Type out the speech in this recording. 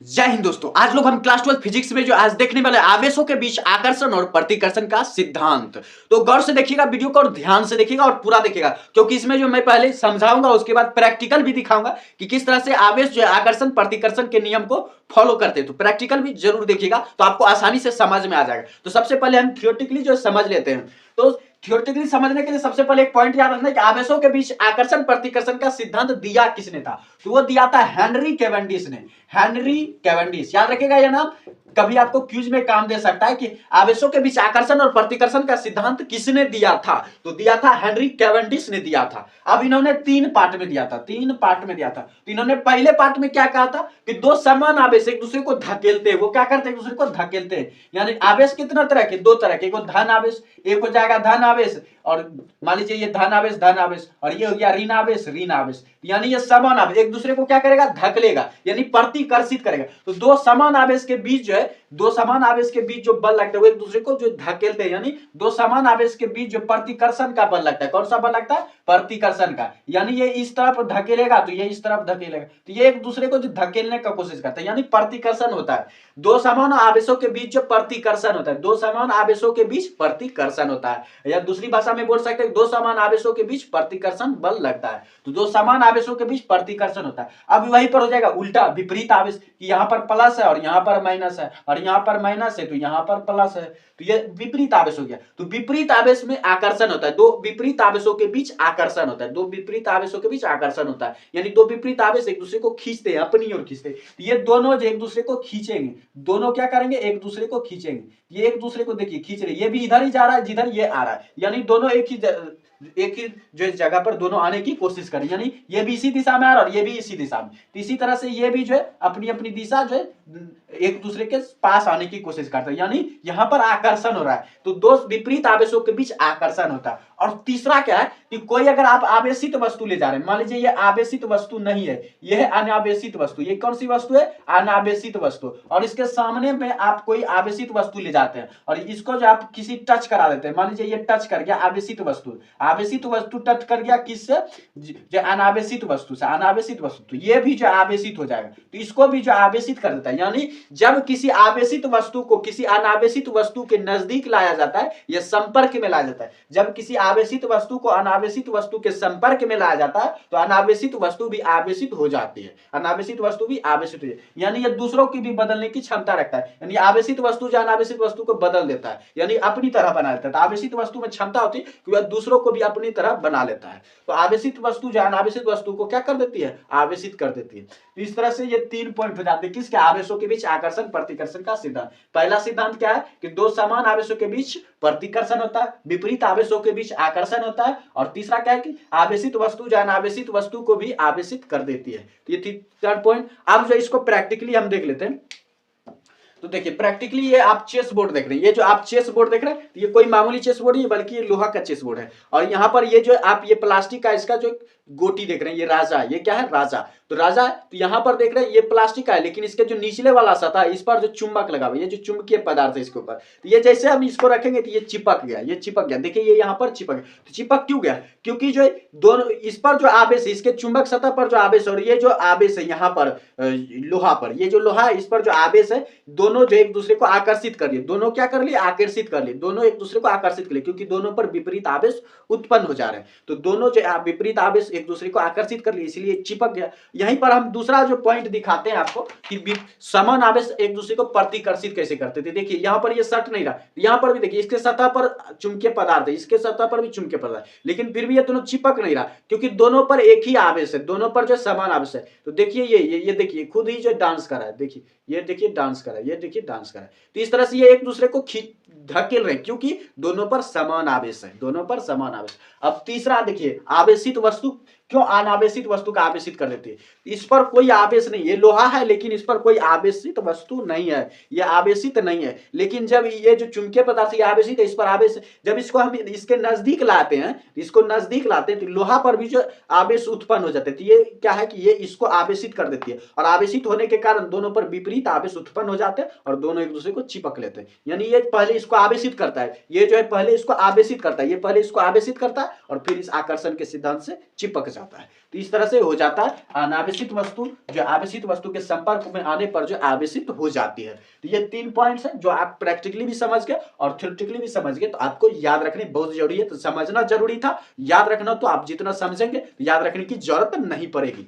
जय हिंद दोस्तों। आज लोग हम क्लास 12 फिजिक्स में जो आज देखने वाले आवेशों के बीच आकर्षण और प्रतिकर्षण का सिद्धांत। तो गौर से देखिएगा वीडियो को और ध्यान से देखिएगा और पूरा देखिएगा, क्योंकि इसमें जो मैं पहले समझाऊंगा उसके बाद प्रैक्टिकल भी दिखाऊंगा कि किस तरह से आवेश जो है आकर्षण प्रतिकर्षण के नियम को फॉलो करते हैं। तो प्रैक्टिकल भी जरूर देखिएगा तो आपको आसानी से समझ में आ जाएगा। तो सबसे पहले हम थियोरेटिकली जो समझ लेते हैं। तो थियोरेटिकली समझने के लिए सबसे पहले एक पॉइंट याद रखना है कि आवेशों के बीच आकर्षण प्रतिकर्षण का सिद्धांत दिया किसने था। तो वो दिया था हेनरी कैवेंडिश ने। हेनरी कैवेंडिश याद रखेगा यह नाम, कभी आपको क्यूज में काम दे सकता है कि आवेशों के बीच आकर्षण और प्रतिकर्षण का सिद्धांत किसने दिया था। तो दिया था हेनरी कैवेंडिश ने दिया था। अब इन्होंने तीन पार्ट में दिया था। तो इन्होंने पहले पार्ट में क्या कहा था कि दो समान आवेश एक दूसरे को धकेलते हैं। वो क्या करते हैं, एक दूसरे को धकेलते हैं। यानी आवेश कितना तरह के, दो तरह के, एक धन आवेश, एक हो जाएगा धन आवेश, और मान लीजिए ये धन आवेश और ये हो गया ऋण आवेश। यानी ये समान आवेश एक दूसरे को क्या करेगा, धकेलेगा, यानी प्रतिकर्षित करेगा। तो दो समान आवेश के बीच जो है, दो समान आवेश के बीच जो बल लगता है वो एक दूसरे को जो धकेलते हैं, यानी दो समान आवेश के बीच जो प्रतिकर्षण का बल लगता है। कौन सा बल लगता है, प्रतिकर्षण का। यानी ये इस तरफ धकेलेगा तो ये इस तरफ धकेलेगा, तो ये एक दूसरे को जो धकेलने का कोशिश करता है, यानी प्रतिकर्षण होता है। दो समान आवेशों के बीच जो प्रतिकर्षण होता है, दो समान आवेशों के बीच प्रतिकर्षण होता है, या दूसरी भाषा में बोल सकते हैं दो समान आवेशों के बीच प्रतिकर्षण बल लगता है। तो दो समान आवेशों के बीच प्रतिकर्षण होता है। अब वहीं पर हो जाएगा उल्टा विपरीत आवेश कि यहां पर प्लस है और यहां पर माइनस है, और यहां पर माइनस है तो यहां पर प्लस है, तो ये विपरीत आवेश हो गया। तो विपरीत आवेश में आकर्षण होता है, दो विपरीत आवेशों के बीच आकर्षण होता है, दो विपरीत आवेशों के बीच आकर्षण होता है, यानी दो विपरीत आवेश एक दूसरे को खींचते हैं, अपनी ओर खींचते हैं। तो ये दोनों जो एक दूसरे को खींचेंगे, दोनों क्या करेंगे, एक दूसरे को खींचेंगे। ये एक दूसरे को देखिए खींच रहे, ये भी इधर ही जा रहा है जिधर ये आ रहा है, यानी दोनों एक ही जो जगह पर दोनों आने की कोशिश करें, यानी ये भी इसी दिशा में आ रहा है और ये भी इसी दिशा में। तो इसी तरह से ये भी जो है अपनी अपनी दिशा जो है एक दूसरे के पास आने की कोशिश करता है, यानी यहां पर आकर्षण हो रहा है। तो दो विपरीत आवेशों के बीच आकर्षण होता है। और तीसरा क्या है कि कोई अगर आप आवेशित वस्तु ले जा रहे हैं, मान लीजिए ये आवेशित वस्तु नहीं है, यह है अनावेशित वस्तु। ये कौन सी वस्तु है, अनावेशित वस्तु। और इसके सामने में आप कोई आवेशित वस्तु ले जाते हैं और इसको जो आप किसी टच करा देते हैं, मान लीजिए ये टच कर गया आवेशित वस्तु, आवेशित वस्तु टच कर गया किससे, जो अनावेशित वस्तु से, अनावेशित वस्तु, तो ये भी जो आवेशित हो जाएगा। तो इसको भी जो आवेशित कर देता है, यानी जब किसी आवेशित वस्तु को किसी अनावेशित वस्तु के नजदीक लाया जाता है या संपर्क में लाया जाता है, जब किसी आवेशित वस्तु को अनावेशित वस्तु के संपर्क में लाया जाता है तो अनावेशित वस्तु भी आवेशित हो जाती है, अनावेशित वस्तु भी आवेशित हो जाती है। यानी ये दूसरों की भी बदलने की क्षमता रखता है, यानी आवेशित वस्तु जो अनावेशित वस्तु को बदल देता है, यानी अपनी तरह बना देता है। तो आवेशित वस्तु में क्षमता होती है कि वह दूसरों को भी अपनी तरह बना लेता है। तो आवेशित वस्तु जो अनावेशित वस्तु को क्या कर देती है, आवेशित कर देती है। तो इस तरह से ये तीन पॉइंट हो जाते हैं किसके, आवेशों के बीच आकर्षण प्रतिकर्षण का सिद्धांत। पहला सिद्धांत क्या है कि दो समान आवेशों के बीच प्रतिकर्षण होता है, विपरीत आवेशों के बीच आकर्षण होता है, और तीसरा क्या है कि आवेशित वस्तु जो अनावेशित वस्तु को भी आवेशित कर देती है। तो ये थर्ड पॉइंट। अब जो इसको प्रैक्टिकली हम देख लेते हैं। तो देखिए प्रैक्टिकली ये आप चेस बोर्ड देख रहे हैं, ये जो आप चेस बोर्ड देख रहे हैं ये कोई मामूली चेस बोर्ड नहीं बल्कि ये लोहा का चेस बोर्ड है। और यहाँ पर ये जो आप ये प्लास्टिक का इसका जो गोटी देख रहे हैं ये राजा है, ये क्या है, राजा। तो राजा है, तो यहाँ पर देख रहे हैं ये प्लास्टिक का है, लेकिन इसके जो निचले वाला सतह है इस पर जो चुंबक लगा हुआ है, ये जो चुंबकीय पदार्थ है इसके ऊपर, तो ये जैसे हम इसको रखेंगे तो ये चिपक गया, ये चिपक गया। देखिए ये यहाँ पर चिपक गया। तो चिपक क्यों गया, क्योंकि जो दोनों इस पर जो आवेश है, इसके चुंबक सतह पर जो आवेश और ये जो आवेश है यहाँ पर लोहा पर, ये जो लोहा है इस पर जो आवेश है, दोनों जो एक दूसरे को आकर्षित कर लिए, दोनों क्या कर लिए, आकर्षित कर लिए, दोनों एक दूसरे को आकर्षित कर लिए, क्योंकि दोनों पर विपरीत आवेश उत्पन्न हो जा रहे हैं। तो दोनों जो विपरीत आवेश एक दूसरे को आकर्षित कर लिए, इसलिए चिपक गया। यहीं पर हम दूसरा जो पॉइंट दिखाते हैं आपको कि समान आवेश एक दूसरे को प्रतिकर्षित कैसे करते थे। देखिए यहाँ पर ये सट नहीं रहा, यहाँ पर भी देखिए इसके सतह पर चुंबकीय पदार्थ है, इसके सतह पर भी चुंबकीय पदार्थ, लेकिन फिर भी ये दोनों चिपक नहीं रहा, क्योंकि दोनों पर एक ही आवेश है, दोनों पर जो समान आवेश है। तो देखिए ये देखिए खुद ही जो डांस कर रहा है, देखिए ये देखिए डांस कर रहा है, ये देखिए डांस कर रहा है। तो इस तरह से ये एक दूसरे को धकेल रहे हैं, क्योंकि दोनों पर समान आवेश है, दोनों पर समान आवेश। अब तीसरा देखिए, आवेशित वस्तु क्यों अनावेशित वस्तु का आवेशित कर देती है। इस पर कोई आवेश नहीं, ये लोहा है लेकिन इस पर कोई आवेशित वस्तु नहीं है, ये आवेशित नहीं है। लेकिन जब ये जो चुंबकीय पदार्थ ये आवेशित है, इस पर आवेश, जब इसको हम इसके नजदीक लाते हैं, इसको नजदीक लाते हैं तो लोहा पर भी जो आवेश उत्पन्न हो जाते हैं। तो ये क्या है कि ये इसको आवेशित कर देती है, और आवेशित होने के कारण दोनों पर विपरीत आवेश उत्पन्न हो जाते हैं और दोनों एक दूसरे को चिपक लेते हैं। यानी ये पहले इसको आवेशित करता है, ये जो है पहले इसको आवेशित करता है, ये पहले इसको आवेशित करता है और फिर इस आकर्षण के सिद्धांत से चिपक जाता है। जाता है। तो इस तरह से हो जाता है अनावेशित वस्तु जो आवेशित वस्तु के संपर्क में आने पर जो आवेशित हो जाती है। तो ये 3 पॉइंट्स हैं जो आप प्रैक्टिकली भी समझ गए और थ्योरेटिकली भी समझ गए। तो आपको याद रखनी बहुत जरूरी है, तो समझना जरूरी था, याद रखना तो आप जितना समझेंगे याद रखने की जरूरत नहीं पड़ेगी।